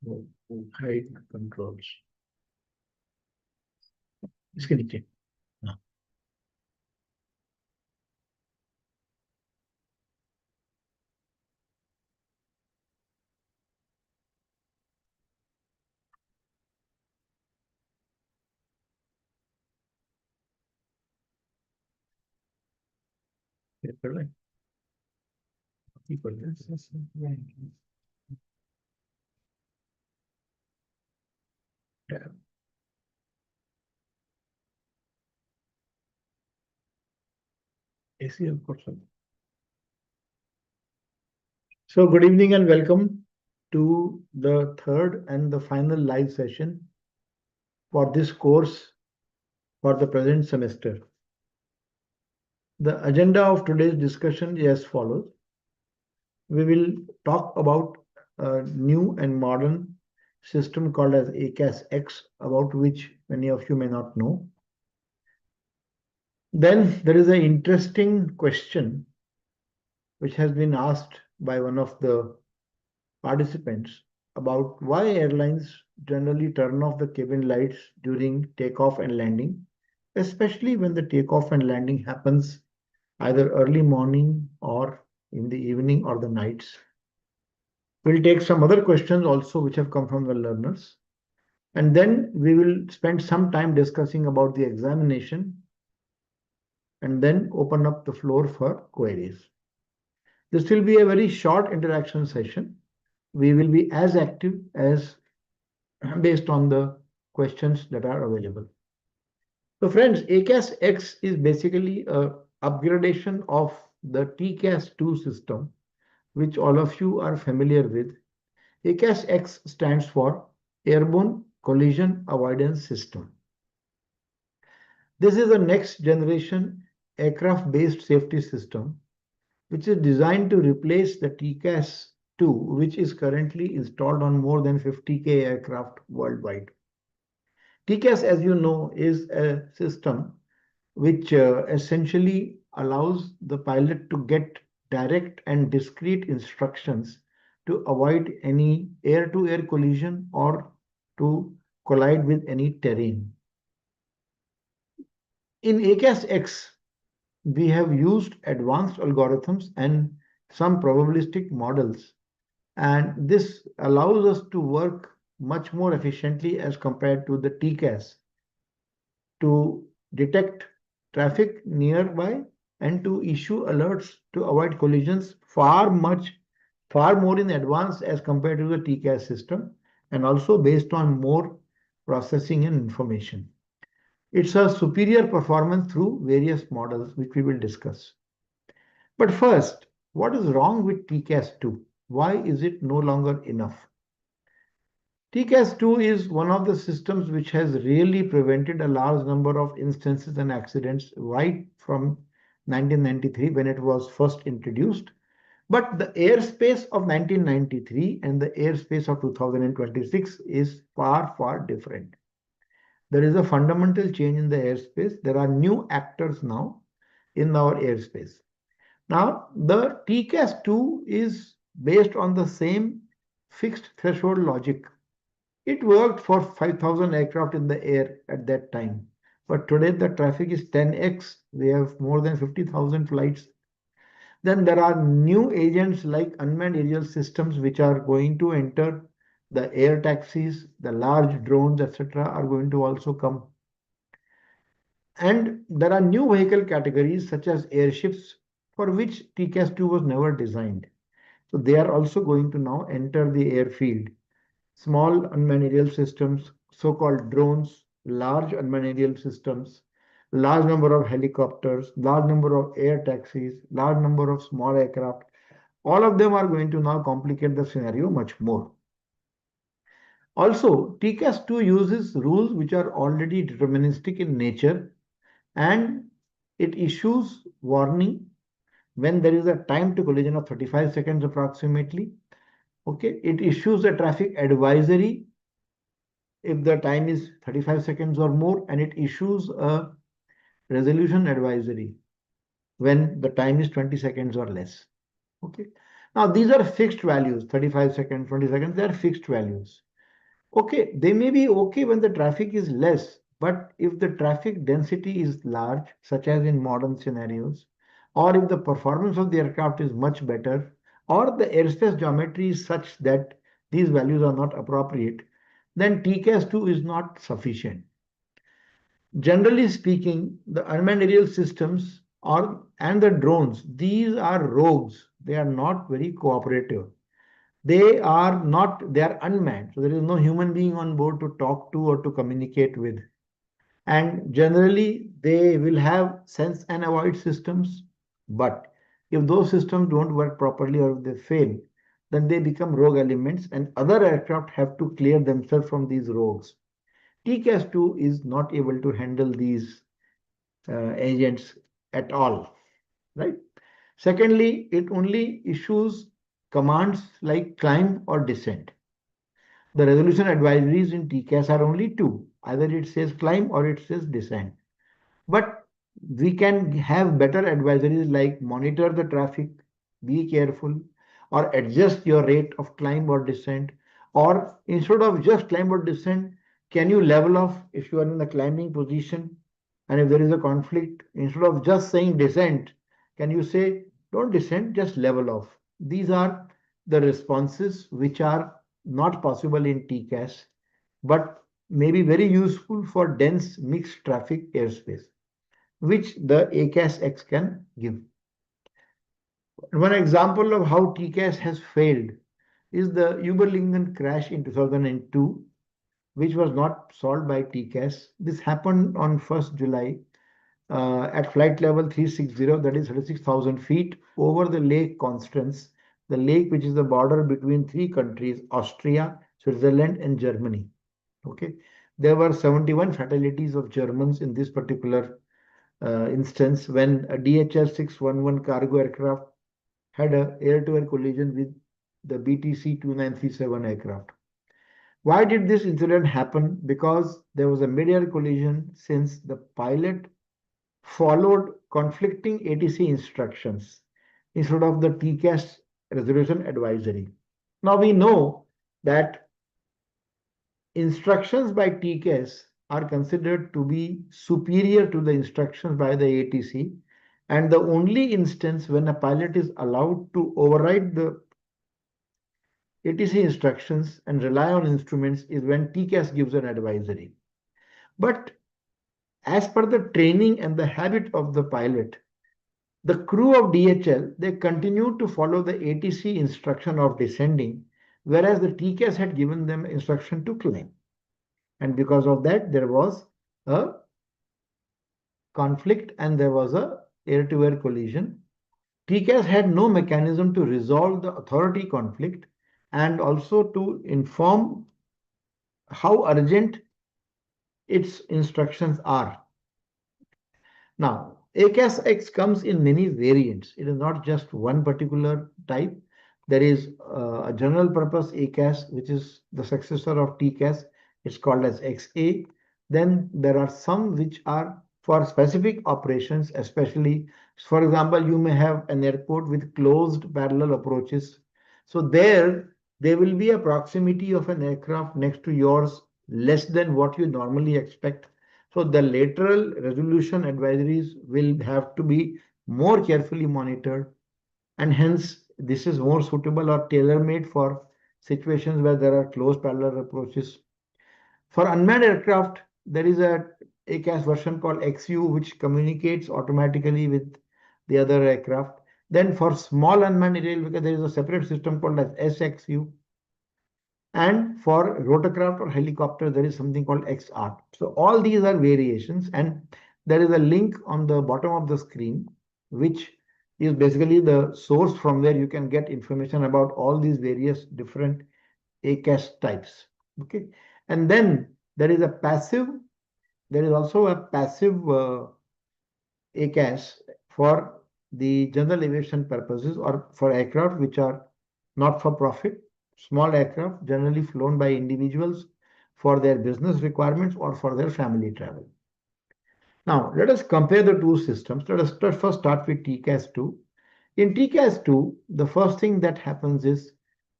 Height controls इसके नीचे हाँ। ये कर लें, ये कर लें। Tab. AC of course. So good evening and welcome to the third and the final live session for this course for the present semester. The agenda of today's discussion is as follows. We will talk about a new and modern system called as ACAS-X, about which many of you may not know. Then there is an interesting question which has been asked by one of the participants about why airlines generally turn off the cabin lights during takeoff and landing, especially when the takeoff and landing happens either early morning or in the evening or the nights. We'll take some other questions also which have come from the learners. And then we will spend some time discussing about the examination and then open up the floor for queries. This will be a very short interaction session. We will be as active as based on the questions that are available. So friends, ACAS-X is basically a upgradation of the TCAS-2 system, which all of you are familiar with. ACAS-X stands for Airborne Collision Avoidance System. This is a next generation aircraft-based safety system, which is designed to replace the TCAS-2, which is currently installed on more than 50K aircraft worldwide. TCAS, as you know, is a system which essentially allows the pilot to get direct and discrete instructions to avoid any air-to-air collision or to collide with any terrain. In ACAS-X, we have used advanced algorithms and some probabilistic models, and this allows us to work much more efficiently as compared to the TCAS to detect traffic nearby and to issue alerts to avoid collisions far more in advance as compared to the TCAS system, and also based on more processing and information. It's a superior performance through various models, which we will discuss. But first, what is wrong with TCAS-2? Why is it no longer enough? TCAS-2 is one of the systems which has really prevented a large number of instances and accidents right from 1993 when it was first introduced. But the airspace of 1993 and the airspace of 2026 is far, far different. There is a fundamental change in the airspace. There are new actors now in our airspace. Now, the TCAS-2 is based on the same fixed threshold logic. It worked for 5,000 aircraft in the air at that time. But today the traffic is 10x. We have more than 50,000 flights. Then there are new agents like unmanned aerial systems which are going to enter the air taxis, the large drones, etc. are going to also come. And there are new vehicle categories such as airships for which TCAS-2 was never designed. So they are also going to now enter the airfield. Small unmanned aerial systems, so-called drones, large unmanned aerial systems, large number of helicopters, large number of air taxis, large number of small aircraft. All of them are going to now complicate the scenario much more. Also, TCAS-2 uses rules which are already deterministic in nature, and it issues warning when there is a time to collision of 35 seconds approximately. Okay, it issues a traffic advisory if the time is 35 seconds or more, and it issues a resolution advisory when the time is 20 seconds or less. Okay. Now these are fixed values, 35 seconds, 20 seconds, they are fixed values. Okay, they may be okay when the traffic is less, but if the traffic density is large, such as in modern scenarios, or if the performance of the aircraft is much better, or the airspace geometry is such that these values are not appropriate, then TCAS2 is not sufficient. Generally speaking, the unmanned aerial systems and the drones, these are rogues. They are not very cooperative. They are unmanned. So there is no human being on board to talk to or to communicate with. And generally, they will have sense and avoid systems. But if those systems don't work properly or if they fail, then they become rogue elements and other aircraft have to clear themselves from these rogues. TCAS-2 is not able to handle these agents at all, right? Secondly, it only issues commands like climb or descent. The resolution advisories in TCAS are only two. Either it says climb or it says descent. But we can have better advisories like monitor the traffic, be careful, or adjust your rate of climb or descent. Or instead of just climb or descent, can you level off if you are in the climbing position? And if there is a conflict, instead of just saying descent, can you say don't descend, just level off? These are the responses which are not possible in TCAS, but may be very useful for dense mixed traffic airspace, which the ACAS-X can give. One example of how TCAS has failed is the Überlingen crash in 2002, which was not solved by TCAS. This happened on 1st July at flight level 360, that is 36,000 feet, over the Lake Constance, the lake which is the border between three countries, Austria, Switzerland, and Germany. Okay, there were 71 fatalities of Germans in this particular instance when a DHL 611 cargo aircraft had a air-to-air collision with the BTC 2937 aircraft. Why did this incident happen? Because there was a mid-air collision since the pilot followed conflicting ATC instructions instead of the TCAS resolution advisory. Now we know that instructions by TCAS are considered to be superior to the instructions by the ATC, and the only instance when a pilot is allowed to override the ATC instructions and rely on instruments is when TCAS gives an advisory. But as per the training and the habit of the pilot, the crew of DHL, they continued to follow the ATC instruction of descending, whereas the TCAS had given them instruction to climb. And because of that, there was a conflict and there was a air-to-air collision. TCAS had no mechanism to resolve the authority conflict and also to inform how urgent its instructions are. Now, ACAS-X comes in many variants. It is not just one particular type. There is a general purpose ACAS, which is the successor of TCAS. It's called as XA. Then there are some which are for specific operations, especially, for example, you may have an airport with closed parallel approaches. So there will be a proximity of an aircraft next to yours less than what you normally expect. So the lateral resolution advisories will have to be more carefully monitored, and hence this is more suitable or tailor-made for situations where there are close parallel approaches. For unmanned aircraft, there is a ACAS version called XU, which communicates automatically with the other aircraft. Then for small unmanned aerial vehicles, there is a separate system called as SXU. And for rotorcraft or helicopter, there is something called XR. So all these are variations, and there is a link on the bottom of the screen, which is basically the source from where you can get information about all these various different ACAS types. Okay, and then there is a passive. There is also a passive ACAS for the general aviation purposes or for aircraft which are not for profit, small aircraft generally flown by individuals for their business requirements or for their family travel. Now, let us compare the two systems. Let us first start with TCAS-2. In TCAS-2, the first thing that happens is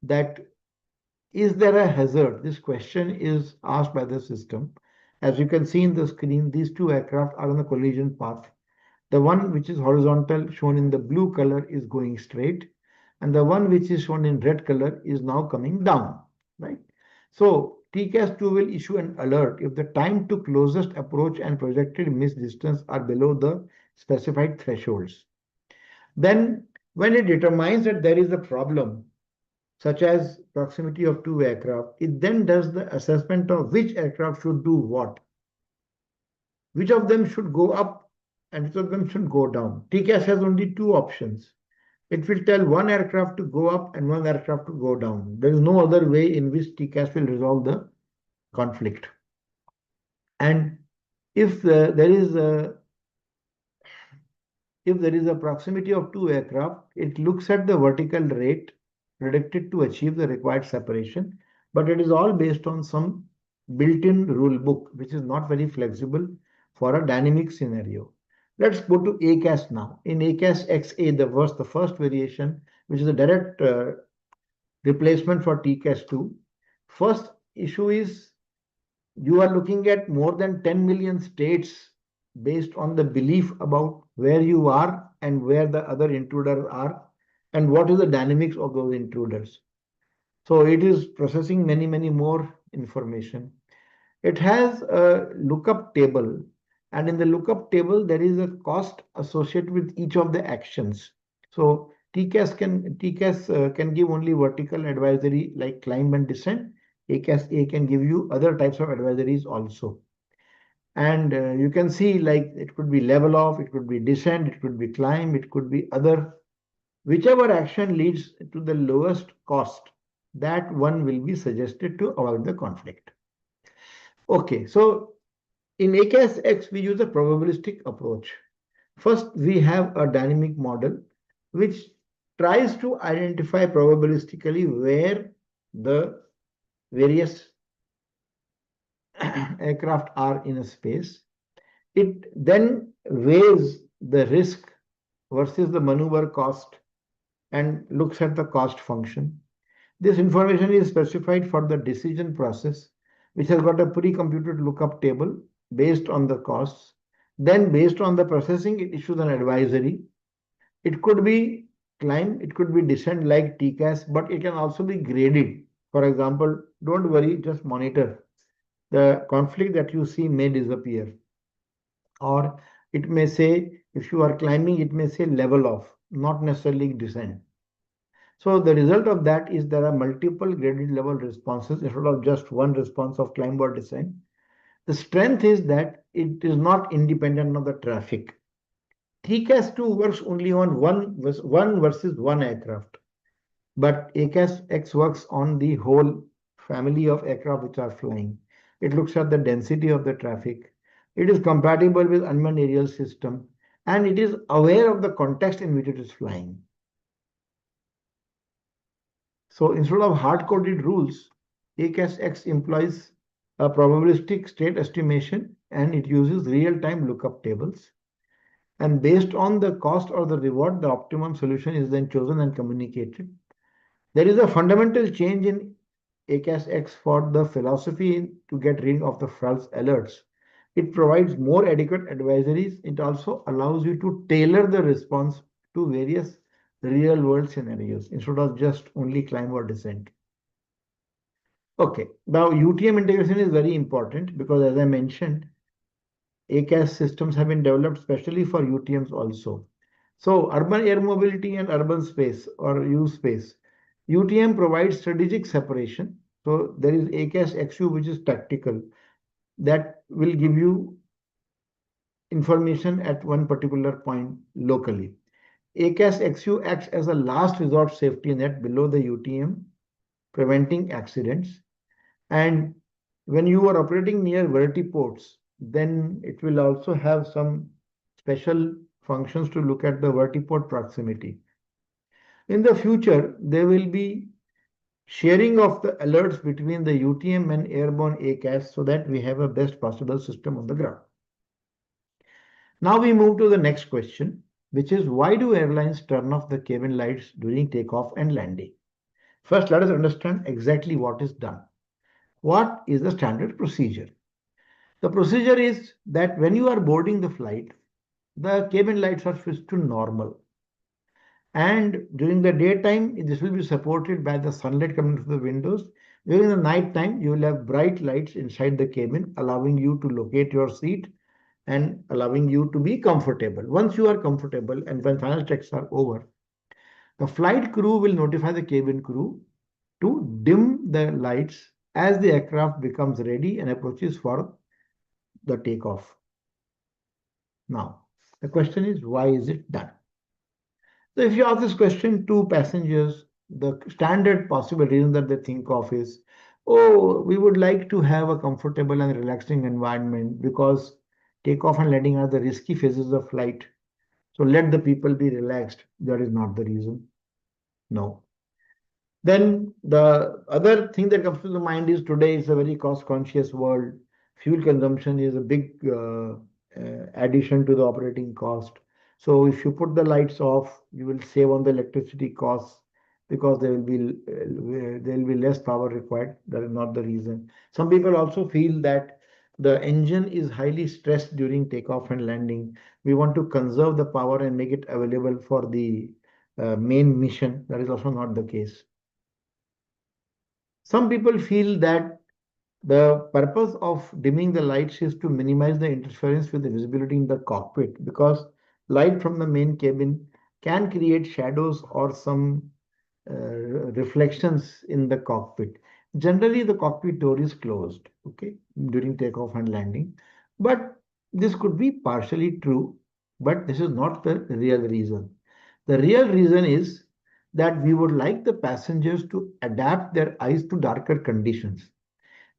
that is there a hazard? This question is asked by the system. As you can see in the screen, these two aircraft are on a collision path. The one which is horizontal, shown in the blue color, is going straight, and the one which is shown in red color is now coming down, right? So TCAS2 will issue an alert if the time to closest approach and projected miss distance are below the specified thresholds. Then, when it determines that there is a problem, such as proximity of two aircraft, it then does the assessment of which aircraft should do what. Which of them should go up and which of them should go down. TCAS has only two options. It will tell one aircraft to go up and one aircraft to go down. There is no other way in which TCAS will resolve the conflict. And if there is a proximity of two aircraft, it looks at the vertical rate predicted to achieve the required separation, but it is all based on some built-in rule book, which is not very flexible for a dynamic scenario. Let's go to ACAS now. In ACAS XA, the first variation, which is a direct replacement for TCAS2. First issue is you are looking at more than 10 million states based on the belief about where you are and where the other intruders are and what is the dynamics of those intruders. So it is processing many, many more information. It has a lookup table, and in the lookup table, there is a cost associated with each of the actions. So TCAS can give only vertical advisory like climb and descent. ACAS A can give you other types of advisories also. And you can see like it could be level off, it could be descent, it could be climb, it could be other. Whichever action leads to the lowest cost, that one will be suggested to avoid the conflict. Okay, so in ACAS X, we use a probabilistic approach. First, we have a dynamic model which tries to identify probabilistically where the various aircraft are in a space. It then weighs the risk versus the maneuver cost and looks at the cost function. This information is specified for the decision process, which has got a pre-computed lookup table based on the costs. Then based on the processing, it issues an advisory. It could be climb, it could be descent like TCAS, but it can also be graded. For example, don't worry, just monitor. The conflict that you see may disappear. Or it may say, if you are climbing, it may say level off, not necessarily descent. So the result of that is there are multiple graded level responses instead of just one response of climb or descent. The strength is that it is not independent of the traffic. TCAS2 works only on one versus one aircraft, but ACAS X works on the whole family of aircraft which are flying. It looks at the density of the traffic. It is compatible with unmanned aerial system, and it is aware of the context in which it is flying. So instead of hard-coded rules, ACAS X employs a probabilistic state estimation, and it uses real-time lookup tables. And based on the cost or the reward, the optimum solution is then chosen and communicated. There is a fundamental change in ACAS X for the philosophy to get rid of the false alerts. It provides more adequate advisories. It also allows you to tailor the response to various real world scenarios instead of just only climb or descent. Okay, now UTM integration is very important because as I mentioned, ACAS systems have been developed specially for UTMs also. So urban air mobility and urban space or U space. UTM provides strategic separation. So there is ACAS XU, which is tactical, that will give you information at one particular point locally. ACAS XU acts as a last resort safety net below the UTM, preventing accidents. And when you are operating near vertiports, then it will also have some special functions to look at the vertiport proximity. In the future, there will be sharing of the alerts between the UTM and airborne ACAS so that we have a best possible system on the ground. Now we move to the next question, which is why do airlines turn off the cabin lights during takeoff and landing? First, let us understand exactly what is done. What is the standard procedure? The procedure is that when you are boarding the flight, the cabin lights are switched to normal. And during the daytime, this will be supported by the sunlight coming through the windows. During the night time, you will have bright lights inside the cabin, allowing you to locate your seat and allowing you to be comfortable. Once you are comfortable and when final checks are over, the flight crew will notify the cabin crew to dim the lights as the aircraft becomes ready and approaches for the takeoff. Now, the question is, why is it done? So if you ask this question to passengers, the standard possible reason that they think of is, oh, we would like to have a comfortable and relaxing environment because takeoff and landing are the risky phases of flight. So let the people be relaxed. That is not the reason. No. Then the other thing that comes to the mind is today is a very cost conscious world. Fuel consumption is a big addition to the operating cost. So if you put the lights off, you will save on the electricity costs because there will be less power required. That is not the reason. Some people also feel that the engine is highly stressed during takeoff and landing. We want to conserve the power and make it available for the main mission. That is also not the case. Some people feel that the purpose of dimming the lights is to minimize the interference with the visibility in the cockpit because light from the main cabin can create shadows or some reflections in the cockpit. Generally, the cockpit door is closed, okay, during takeoff and landing. But this could be partially true, but this is not the real reason. The real reason is that we would like the passengers to adapt their eyes to darker conditions.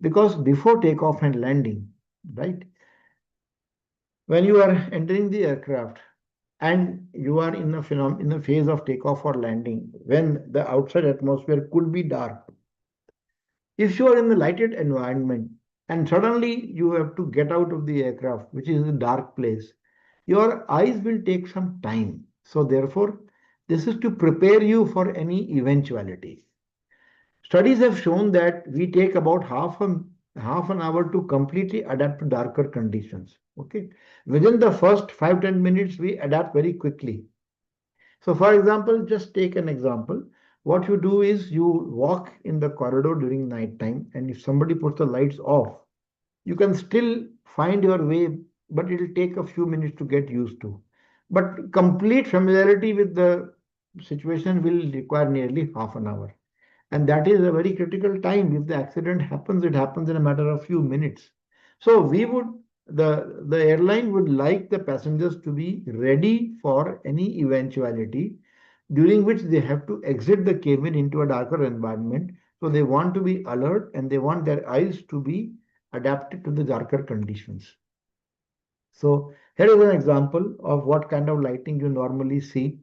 Because before takeoff and landing, right, when you are entering the aircraft and you are in in a phase of takeoff or landing, when the outside atmosphere could be dark, if you are in the lighted environment and suddenly you have to get out of the aircraft, which is a dark place, your eyes will take some time. So therefore, this is to prepare you for any eventuality. Studies have shown that we take about half an hour to completely adapt to darker conditions. Okay. Within the first 5-10 minutes, we adapt very quickly. So for example, just take an example. What you do is you walk in the corridor during night time, and if somebody puts the lights off, you can still find your way, but it will take a few minutes to get used to. But complete familiarity with the situation will require nearly half an hour. And that is a very critical time. If the accident happens, it happens in a matter of few minutes. So we would the airline would like the passengers to be ready for any eventuality during which they have to exit the cabin into a darker environment. So they want to be alert and they want their eyes to be adapted to the darker conditions. So here is an example of what kind of lighting you normally see.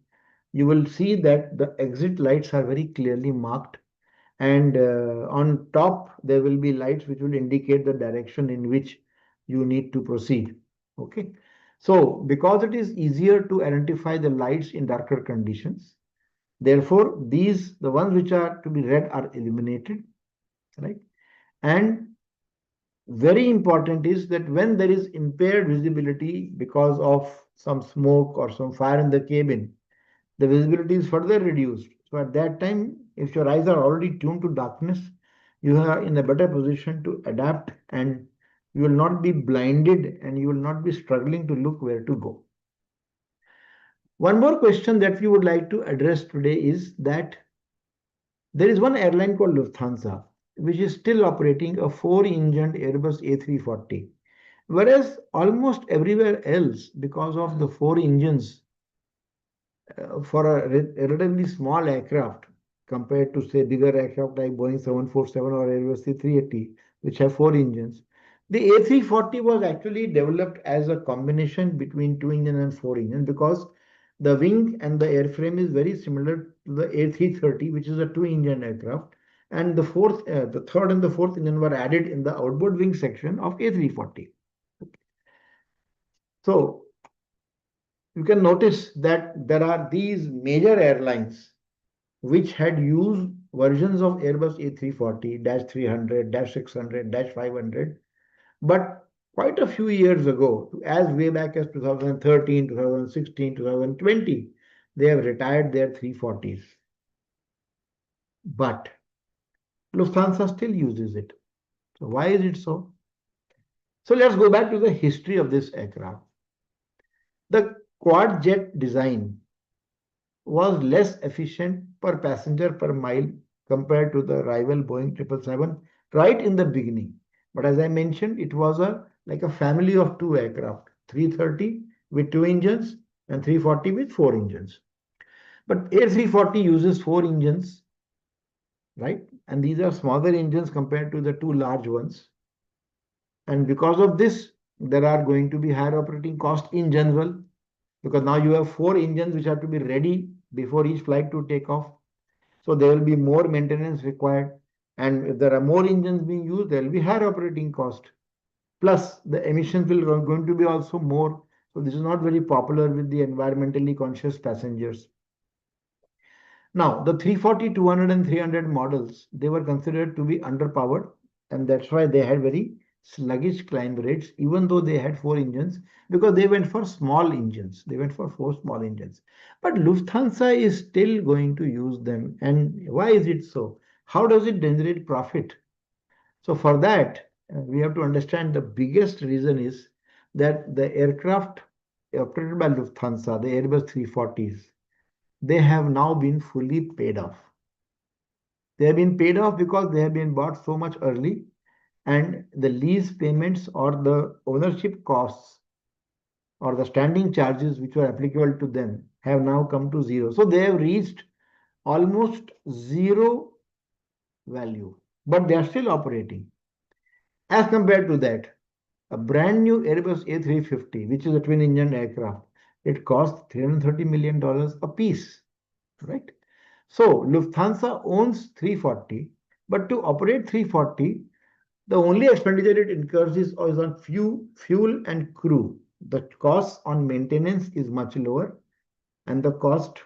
You will see that the exit lights are very clearly marked, and on top there will be lights which will indicate the direction in which you need to proceed. Okay, so because it is easier to identify the lights in darker conditions, therefore these the ones which are to be red are eliminated, right? And very important is that when there is impaired visibility because of some smoke or some fire in the cabin, the visibility is further reduced. So at that time, if your eyes are already tuned to darkness, you are in a better position to adapt and you will not be blinded and you will not be struggling to look where to go. One more question that we would like to address today is that there is one airline called Lufthansa, which is still operating a four-engined Airbus A340, whereas almost everywhere else, because of the four engines, for a relatively small aircraft compared to say bigger aircraft like Boeing 747 or Airbus A380, which have four engines. The A340 was actually developed as a combination between two engine and four engine because the wing and the airframe is very similar to the A330, which is a two engine aircraft. And the third and the fourth engine were added in the outboard wing section of A340. So you can notice that there are these major airlines which had used versions of Airbus A340, Dash 300, Dash 600, Dash 500. But quite a few years ago, as way back as 2013, 2016, 2020, they have retired their 340s. But Lufthansa still uses it. So why is it so? So let's go back to the history of this aircraft. The quad jet design was less efficient per passenger per mile compared to the rival Boeing 777 right in the beginning. But as I mentioned, it was like a family of two aircraft, 330 with two engines and 340 with four engines. But A340 uses four engines, right? And these are smaller engines compared to the two large ones. And because of this, there are going to be higher operating costs in general, because now you have four engines which have to be ready before each flight to take off. So there will be more maintenance required. And if there are more engines being used, there will be higher operating cost. Plus, the emissions will going to be also more. So this is not very popular with the environmentally conscious passengers. Now, the 340, 200, and 300 models, they were considered to be underpowered, and that's why they had very sluggish climb rates, even though they had four engines, because they went for small engines. They went for four small engines. But Lufthansa is still going to use them. And why is it so? How does it generate profit? So, for that, we have to understand the biggest reason is that the aircraft operated by Lufthansa, the Airbus 340s, they have now been fully paid off. They have been paid off because they have been bought so much early, and the lease payments or the ownership costs or the standing charges which were applicable to them have now come to zero. So they have reached almost zero value, but they are still operating. As compared to that, a brand new Airbus A350, which is a twin engine aircraft, it costs $330 million a piece, right? So Lufthansa owns 340, but to operate 340, the only expenditure it incurs is on fuel and crew. The cost on maintenance is much lower, and the cost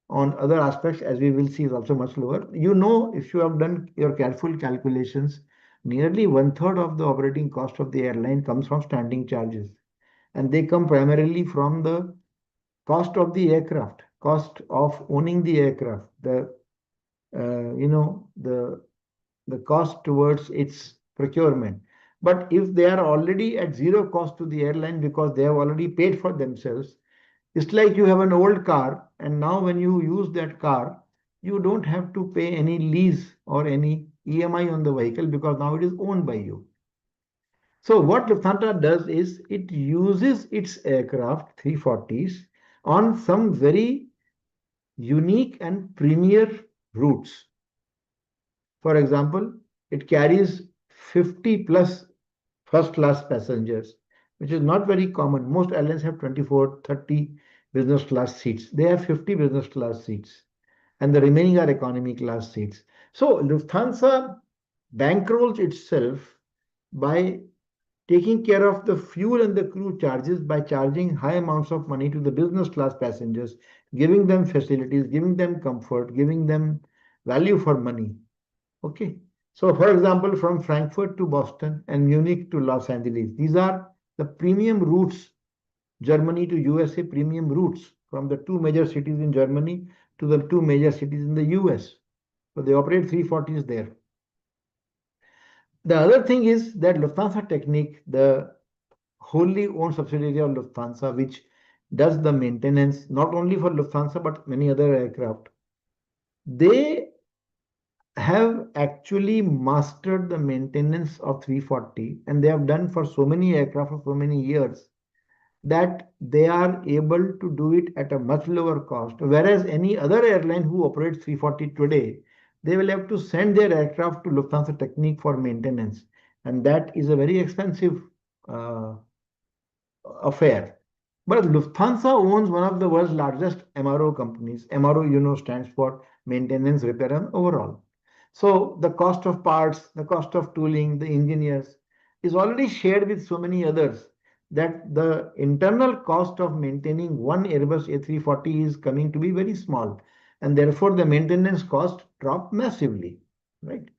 on other aspects, as we will see, is also much lower. You know, if you have done your careful calculations, nearly one third of the operating cost of the airline comes from standing charges, and they come primarily from the cost of the aircraft, cost of owning the aircraft, the you know the cost towards its procurement. But if they are already at zero cost to the airline because they have already paid for themselves, it's like you have an old car, and now when you use that car, you don't have to pay any lease or any EMI on the vehicle because now it is owned by you. So what Lufthansa does is it uses its aircraft 340s on some very unique and premier routes. For example, it carries 50 plus first class passengers, which is not very common. Most airlines have 24, 30 business class seats. They have 50 business class seats, and the remaining are economy class seats. So Lufthansa bankrolls itself by taking care of the fuel and the crew charges by charging high amounts of money to the business class passengers, giving them facilities, giving them comfort, giving them value for money. Okay. So, for example, from Frankfurt to Boston and Munich to Los Angeles, these are the premium routes, Germany to USA premium routes from the two major cities in Germany to the two major cities in the US. So, they operate 340s there. The other thing is that Lufthansa Technik, the wholly owned subsidiary of Lufthansa, which does the maintenance not only for Lufthansa but many other aircraft, they have actually mastered the maintenance of 340, and they have done for so many aircraft for so many years that they are able to do it at a much lower cost. Whereas any other airline who operates 340 today, they will have to send their aircraft to Lufthansa Technik for maintenance, and that is a very expensive uh, affair. But Lufthansa owns one of the world's largest MRO companies. MRO, you know, stands for maintenance, repair, and overall. So the cost of parts, the cost of tooling, the engineers is already shared with so many others that the internal cost of maintaining one Airbus A340 is coming to be very small. and therefore the maintenance cost drop massively, right?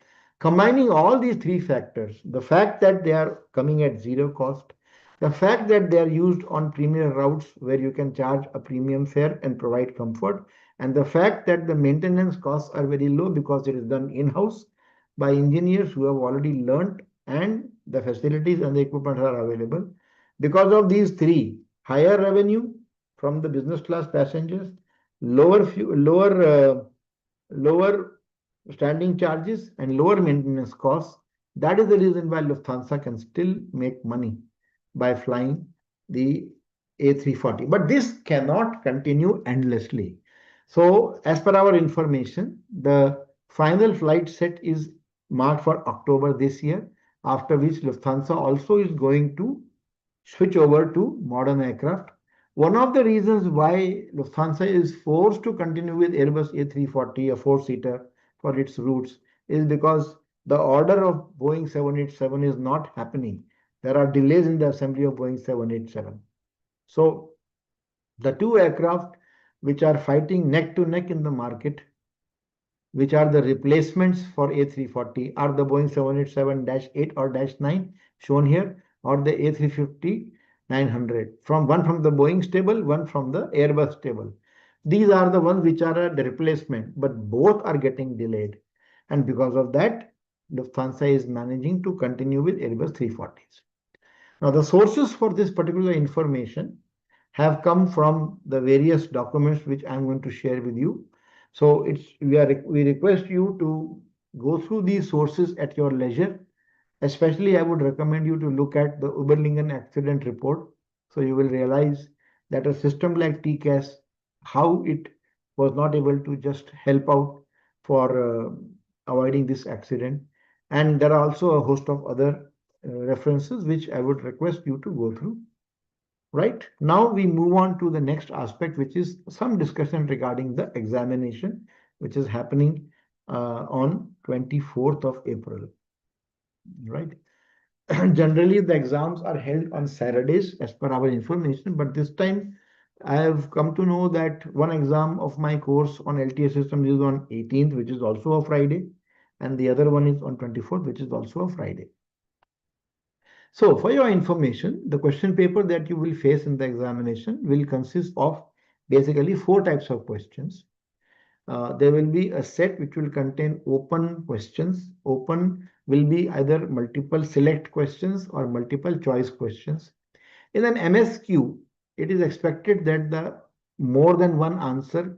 Combining all these three factors, the fact that they are coming at zero cost, the fact that they are used on premier routes where you can charge a premium fare and provide comfort, and the fact that the maintenance costs are very low because it is done in-house by engineers who have already learned and the facilities and the equipment are available. Because of these three, higher revenue from the business class passengers, lower standing charges and lower maintenance costs. That is the reason why Lufthansa can still make money by flying the A340. But this cannot continue endlessly. So, as per our information, the final flight set is marked for October this year, after which Lufthansa also is going to switch over to modern aircraft. One of the reasons why Lufthansa is forced to continue with Airbus A340, a four-seater, for its routes is because the order of Boeing 787 is not happening. There are delays in the assembly of Boeing 787. So the two aircraft which are fighting neck to neck in the market, which are the replacements for A340, are the Boeing 787-8 or -9 shown here, or the A350-900. One from the Boeing stable, one from the Airbus stable. These are the ones which are the replacement, but both are getting delayed. And because of that, Lufthansa is managing to continue with Airbus 340s. Now, the sources for this particular information have come from the various documents which I'm going to share with you. So we request you to go through these sources at your leisure. Especially, I would recommend you to look at the Uberlingen accident report. So you will realize that a system like TCAS, how it was not able to just help out for avoiding this accident. And there are also a host of other references which I would request you to go through. Right now, we move on to the next aspect, which is some discussion regarding the examination, which is happening on 24th of April. Right. Generally, the exams are held on Saturdays as per our information, but this time I have come to know that one exam of my course on LTS systems is on 18th, which is also a Friday, and the other one is on 24th, which is also a Friday. So, for your information, the question paper that you will face in the examination will consist of basically four types of questions. There will be a set which will contain open questions. Open will be either multiple select questions or multiple choice questions. In an MSQ, it is expected that the more than one answer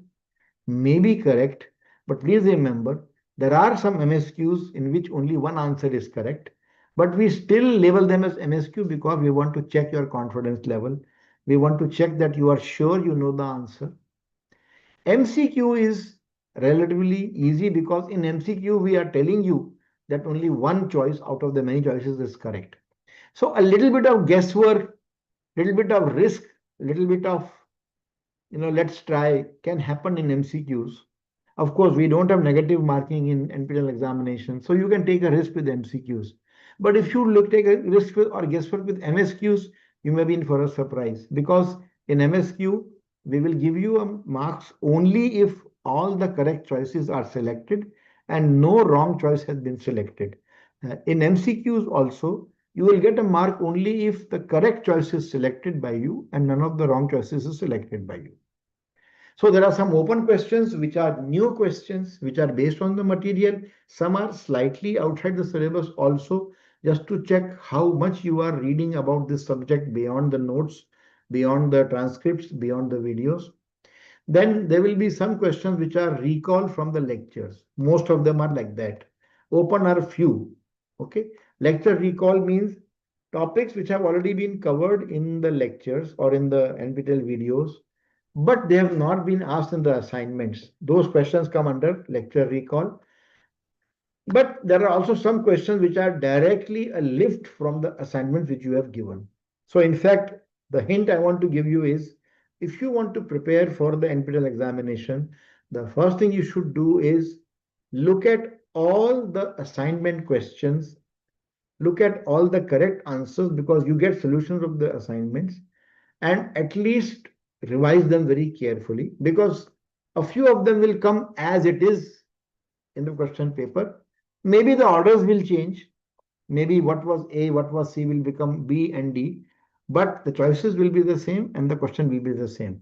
may be correct, but please remember there are some MSQs in which only one answer is correct, but we still label them as MSQ because we want to check your confidence level. We want to check that you are sure you know the answer. MCQ is relatively easy because in MCQ we are telling you that only one choice out of the many choices is correct. So a little bit of guesswork, little bit of risk, little bit of let's try can happen in MCQs. Of course, we don't have negative marking in NPTEL examination, so you can take a risk with MCQs. But if you take a risk with, or guesswork with MSQs, you may be in for a surprise because in MSQ we will give you marks only if all the correct choices are selected and no wrong choice has been selected. In MCQs also, you will get a mark only if the correct choice is selected by you and none of the wrong choices is selected by you. So there are some open questions which are new questions which are based on the material. Some are slightly outside the syllabus also, just to check how much you are reading about this subject beyond the notes, beyond the transcripts, beyond the videos. Then there will be some questions which are recalled from the lectures. Most of them are like that. Open are few. Okay. Lecture recall means topics which have already been covered in the lectures or in the NPTEL videos, but they have not been asked in the assignments. Those questions come under lecture recall. But there are also some questions which are directly a lift from the assignments which you have given. So in fact, the hint I want to give you is, if you want to prepare for the NPTEL examination, the first thing you should do is look at all the assignment questions, look at all the correct answers because you get solutions of the assignments, and at least revise them very carefully because A few of them will come as it is in the question paper. Maybe the orders will change. Maybe what was A, what was C will become B and D, but the choices will be the same and the question will be the same.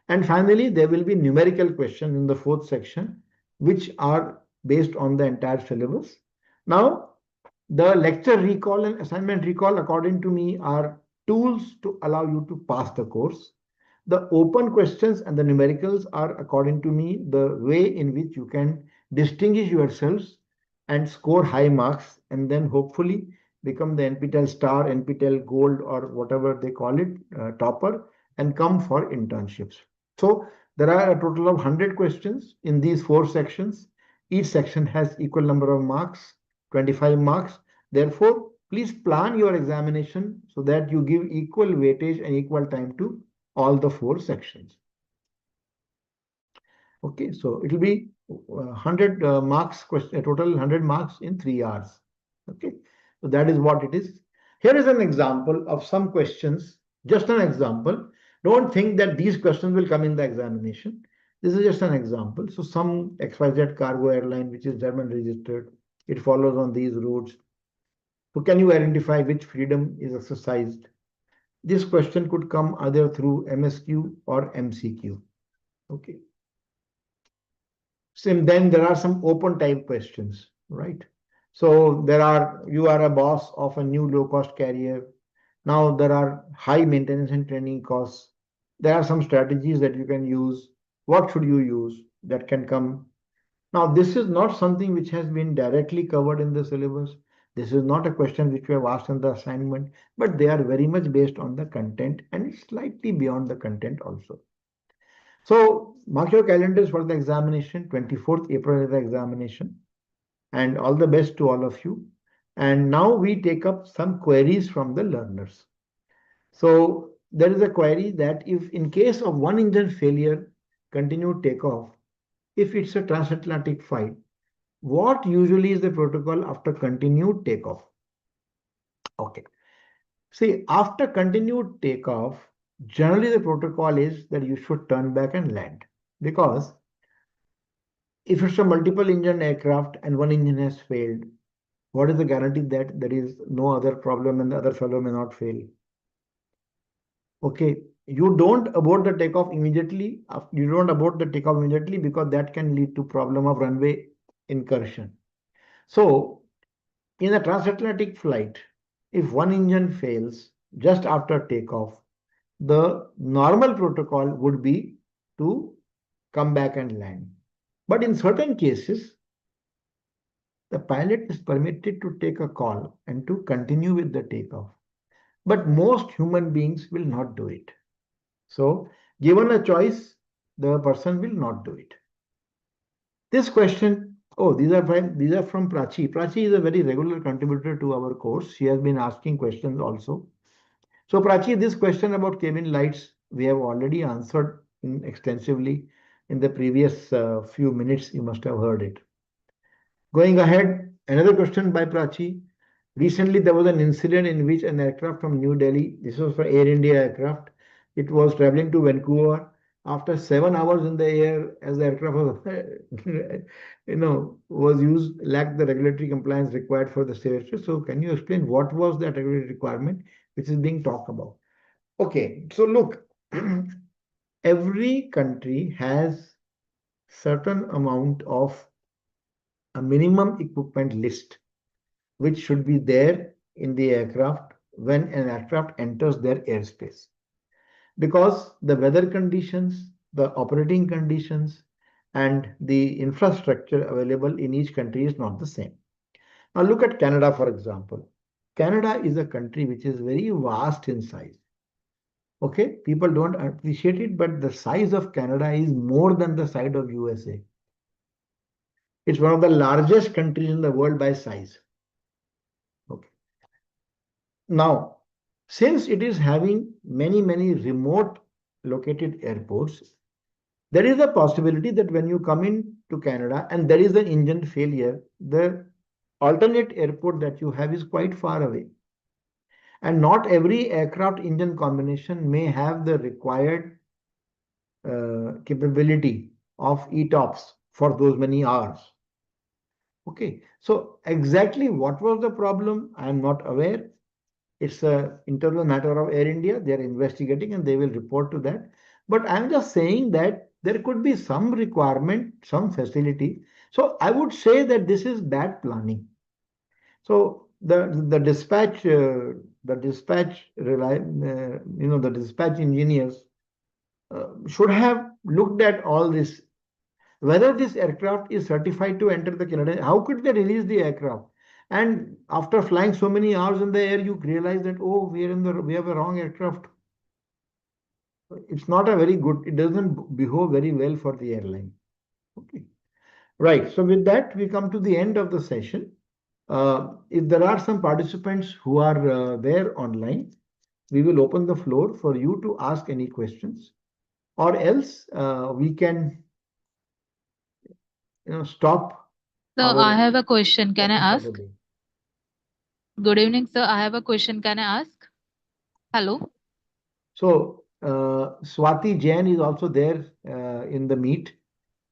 And finally, there will be numerical questions in the fourth section, which are based on the entire syllabus. Now, the lecture recall and assignment recall, according to me, are tools to allow you to pass the course. The open questions and the numericals are, according to me, the way in which you can distinguish yourselves and score high marks and then hopefully become the NPTEL star, NPTEL gold, or whatever they call it, topper, and come for internships. So there are a total of 100 questions in these four sections. Each section has equal number of marks, 25 marks. Therefore, please plan your examination so that you give equal weightage and equal time to all the four sections. Okay, so it will be 100 marks, question, total 100 marks in 3 hours. Okay, so that is what it is. Here is an example of some questions, just an example. Don't think that these questions will come in the examination. This is just an example. So some XYZ cargo airline, which is German registered, it follows on these routes. So can you identify which freedom is exercised? This question could come either through MSQ or MCQ. Okay. So then there are some open type questions, right? So you are a boss of a new low cost carrier. Now there are high maintenance and training costs. There are some strategies that you can use. What should you use? That can come. Now, this is not something which has been directly covered in the syllabus. This is not a question which we have asked in the assignment, but they are very much based on the content and slightly beyond the content also. So mark your calendars for the examination. 24th April is the examination. And all the best to all of you. And now we take up some queries from the learners. So there is a query that if in case of one engine failure, continued takeoff, if it's a transatlantic flight, what usually is the protocol after continued takeoff? Okay. See, after continued takeoff, generally the protocol is that you should turn back and land. Because if it's a multiple engine aircraft and one engine has failed, what is the guarantee that there is no other problem and the other fellow may not fail? Okay, you don't abort the takeoff immediately. You don't abort the takeoff immediately because that can lead to problem of runway incursion. So in a transatlantic flight, if one engine fails just after takeoff, the normal protocol would be to come back and land. But in certain cases, the pilot is permitted to take a call and to continue with the takeoff. But most human beings will not do it. So, given a choice, the person will not do it. This question, oh, these are from Prachi. Prachi is a very regular contributor to our course. She has been asking questions also. So, Prachi, this question about cabin lights, we have already answered extensively in the previous few minutes. You must have heard it. Going ahead, another question by Prachi. Recently, there was an incident in which an aircraft from New Delhi, this was for Air India aircraft, it was traveling to Vancouver. After 7 hours in the air, as the aircraft was used, lacked the regulatory compliance required for the service. So, can you explain what was that regulatory requirement which is being talked about? Okay, so look, every country has certain amount of a minimum equipment list which should be there in the aircraft when an aircraft enters their airspace. Because the weather conditions, the operating conditions, and the infrastructure available in each country is not the same. Now look at Canada, for example. Canada is a country which is very vast in size. Okay, people don't appreciate it, but the size of Canada is more than the size of USA. It's one of the largest countries in the world by size. Okay. Now, since it is having many remote located airports, there is a possibility that when you come in to Canada and there is an engine failure, the alternate airport that you have is quite far away. And not every aircraft engine combination may have the required capability of ETOPS for those many hours. Okay, so exactly what was the problem? I am not aware. It's a internal matter of Air India. They are investigating and they will report to that. But I'm just saying that there could be some requirement, some facility. So I would say that this is bad planning. So the dispatch the dispatch engineers should have looked at all this. Whether this aircraft is certified to enter the Canada, how could they release the aircraft? And after flying so many hours in the air, you realize that, oh, we have a wrong aircraft. It's not a very good, it doesn't behave very well for the airline. Okay. Right. So with that, we come to the end of the session. If there are some participants who are there online, we will open the floor for you to ask any questions, or else we can stop So our I have a question. Can I session for the ask? day. Good evening, sir. I have a question. Can I ask? Hello. So Swati Jain is also there in the meet.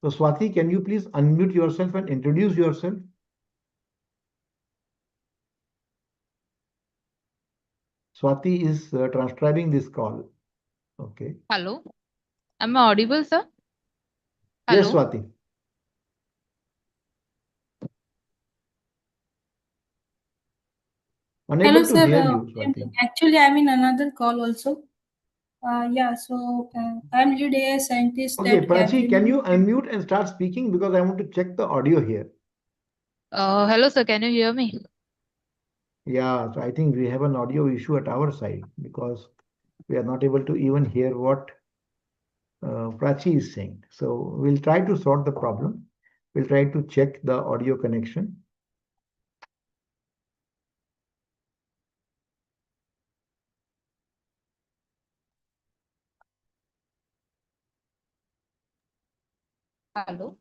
So Swati, can you please unmute yourself and introduce yourself? Swati is transcribing this call. Okay. Hello. Am I audible, sir? Yes, Hello. Swati. Hello, Unable to sir. hear you, Swati. Actually, I'm in another call also. Yeah, so I'm lead AI scientist Okay, at Prachi, can Capgemini. you unmute and start speaking because I want to check the audio here. Hello, sir. Can you hear me? Yeah, so I think we have an audio issue at our side because we are not able to even hear what Prachi is saying. So we'll try to sort the problem. We'll try to check the audio connection. Hello.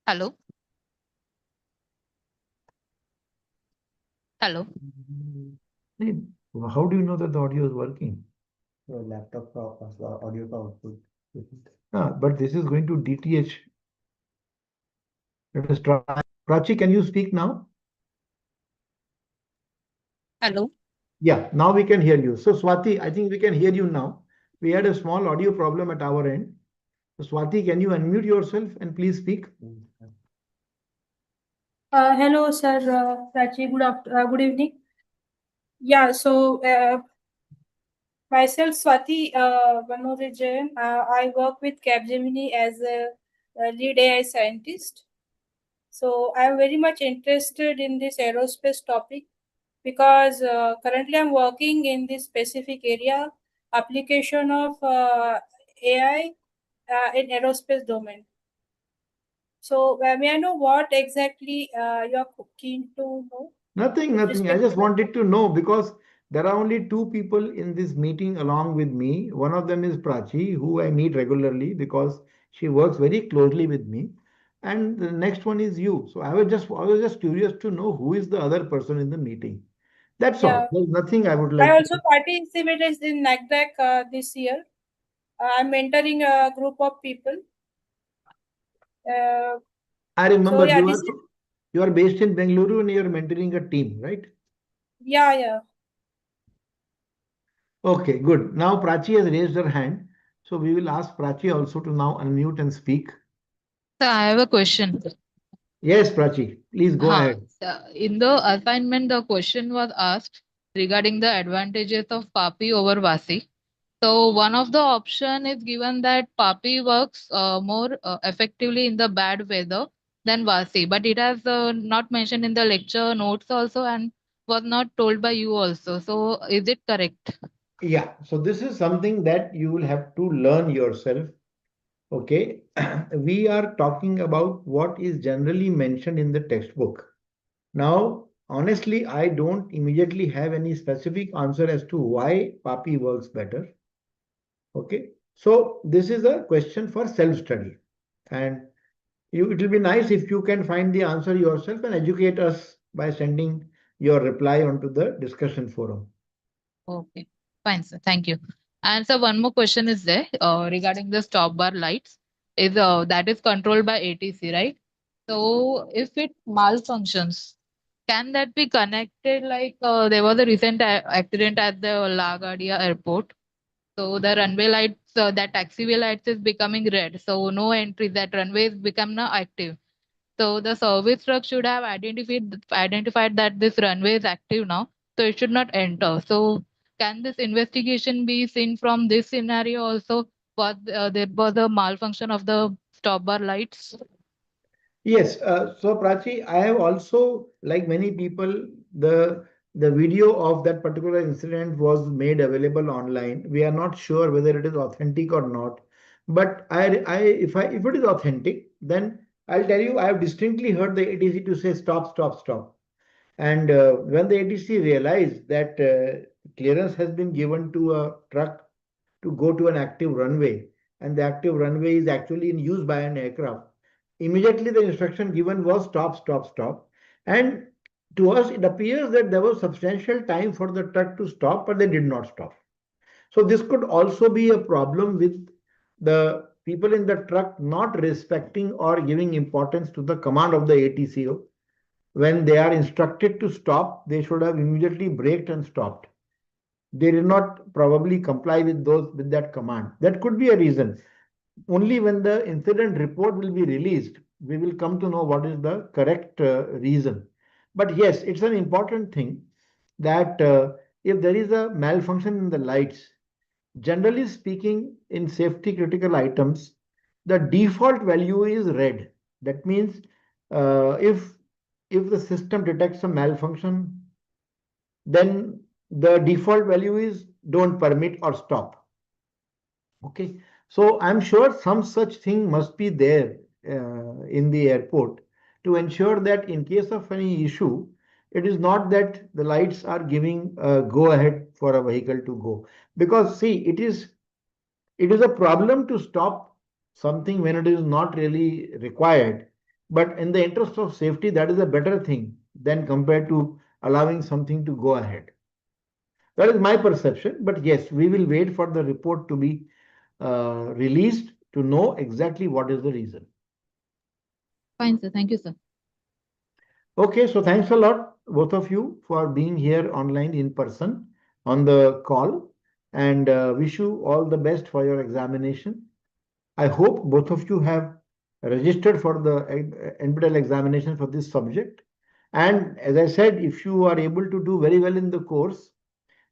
Hello. Hello. Hey, how do you know that the audio is working? Your laptop audio output. But this is going to DTH. Let us try. Prachi, can you speak now? Hello. Yeah, now we can hear you. So Swati, I think we can hear you now. We had a small audio problem at our end. So Swati, can you unmute yourself and please speak? Hello, sir. Prachi, good evening. Yeah, so myself, Swati Manoj Jain. I work with Capgemini as a lead AI scientist. So I'm very much interested in this aerospace topic because currently I'm working in this specific area, application of AI in aerospace domain. So may I know what exactly you're keen to know Nothing, with nothing. I respect to just my wanted topic? to know because there are only two people in this meeting along with me. One of them is Prachi, who I meet regularly because she works very closely with me. And the next one is you. So I was just curious to know who is the other person in the meeting. That's all. Yeah, There's nothing I would I like to. also participated in NACDAC this year. I'm mentoring a group of people. Uh, I so remember yeah, this is you are based in Bengaluru and you're mentoring a team, right? yeah. Okay, good. Now Prachi has raised her hand. So we will ask Prachi also to now unmute and speak. Sir, I have a question. Yes, Prachi, please go Huh. ahead. In the assignment, the question was asked regarding the advantages of Papi over Vasi. So one of the option is given that Papi works more effectively in the bad weather than Vasi, but it has not mentioned in the lecture notes also and was not told by you also. So is it correct? Yeah, so this is something that you will have to learn yourself. Okay, we are talking about what is generally mentioned in the textbook. Now, honestly, I don't immediately have any specific answer as to why Papi works better. Okay, so this is a question for self-study, and it will be nice if you can find the answer yourself and educate us by sending your reply onto the discussion forum. Okay, fine, sir. Thank you. And so one more question is there regarding the stop bar lights. is that is controlled by ATC, right? So if it malfunctions, can that be connected? Like there was a recent accident at the LaGuardia airport. So the runway lights, that taxiway lights is becoming red. So no entry. That runway is become now active. So the service truck should have identified that this runway is active now. So it should not enter. So can this investigation be seen from this scenario also? Was there was a malfunction of the stop bar lights? Yes, so Prachi, I have also, like many people, the video of that particular incident was made available online. We are not sure whether it is authentic or not, but if it is authentic, then I'll tell you, I have distinctly heard the ATC to say stop, stop, stop. And when the ATC realized that clearance has been given to a truck to go to an active runway, and the active runway is actually in use by an aircraft, immediately the instruction given was stop, stop, stop. And to us, it appears that there was substantial time for the truck to stop, but they did not stop. So this could also be a problem with the people in the truck not respecting or giving importance to the command of the ATCO. When they are instructed to stop, they should have immediately braked and stopped. They did not probably comply with that command. That could be a reason. Only when the incident report will be released, we will come to know what is the correct reason. But yes, it's an important thing that if there is a malfunction in the lights, generally speaking, in safety critical items, the default value is red. That means if the system detects a malfunction, then the default value is don't permit or stop. Okay, so I'm sure some such thing must be there in the airport to ensure that in case of any issue, it is not that the lights are giving a go ahead for a vehicle to go. Because see, it is a problem to stop something when it is not really required. But in the interest of safety, that is a better thing than compared to allowing something to go ahead. That is my perception. But yes, we will wait for the report to be released to know exactly what is the reason. Fine, sir. Thank you, sir. Okay, so thanks a lot, both of you, for being here online in person on the call, and wish you all the best for your examination. I hope both of you have registered for the NPTEL examination for this subject. And as I said, if you are able to do very well in the course,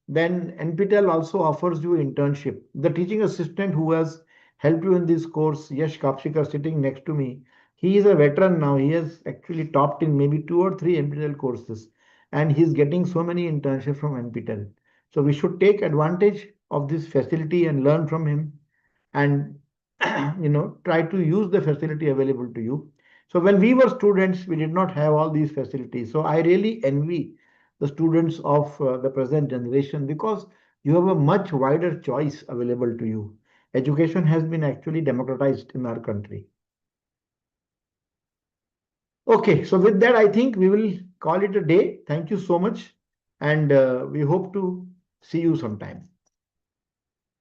then NPTEL also offers you internship. The teaching assistant who has helped you in this course, Yash Kapshikar, sitting next to me, he is a veteran now. He has actually topped in maybe 2 or 3 NPTEL courses, and he's getting so many internships from NPTEL. So we should take advantage of this facility and learn from him, and try to use the facility available to you. So when we were students, we did not have all these facilities. So I really envy the students of the present generation, because you have a much wider choice available to you. Education has been actually democratized in our country. Okay, so with that, I think we will call it a day. Thank you so much, and we hope to see you sometime.